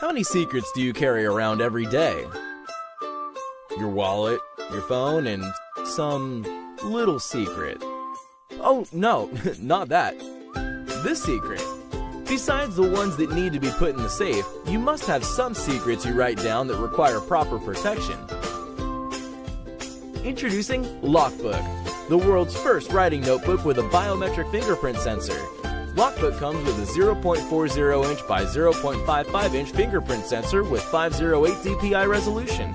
How many secrets do you carry around every day? Your wallet, your phone, and some little secret. Oh, no, not that. This secret. Besides the ones that need to be put in the safe, you must have some secrets you write down that require proper protection. Introducing Lockbook, the world's first writing notebook with a biometric fingerprint sensor. Lockbook comes with a 0.40-inch by 0.55-inch fingerprint sensor with 508 dpi resolution.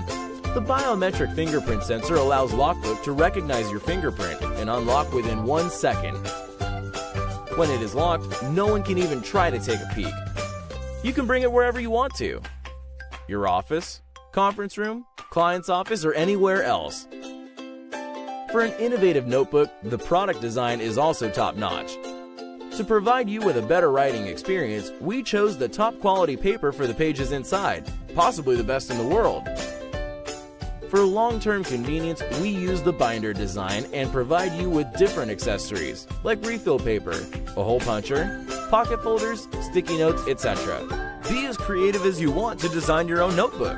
The biometric fingerprint sensor allows Lockbook to recognize your fingerprint and unlock within 1 second. When it is locked, no one can even try to take a peek. You can bring it wherever you want to. Your office, conference room, client's office, or anywhere else. For an innovative notebook, the product design is also top-notch. To provide you with a better writing experience, we chose the top quality paper for the pages inside, possibly the best in the world. For long-term convenience, we use the binder design and provide you with different accessories, like refill paper, a hole puncher, pocket folders, sticky notes, etc. Be as creative as you want to design your own notebook.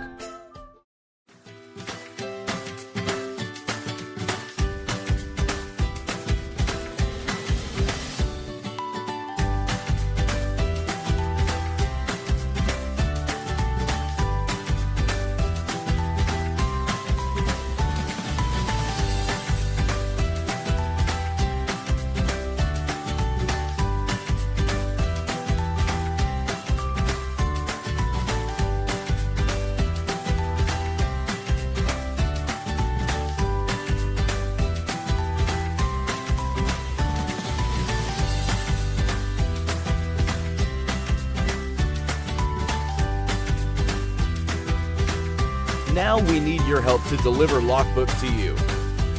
Now we need your help to deliver Lockbook to you.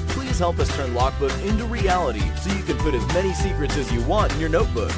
Please help us turn Lockbook into reality so you can put as many secrets as you want in your notebook.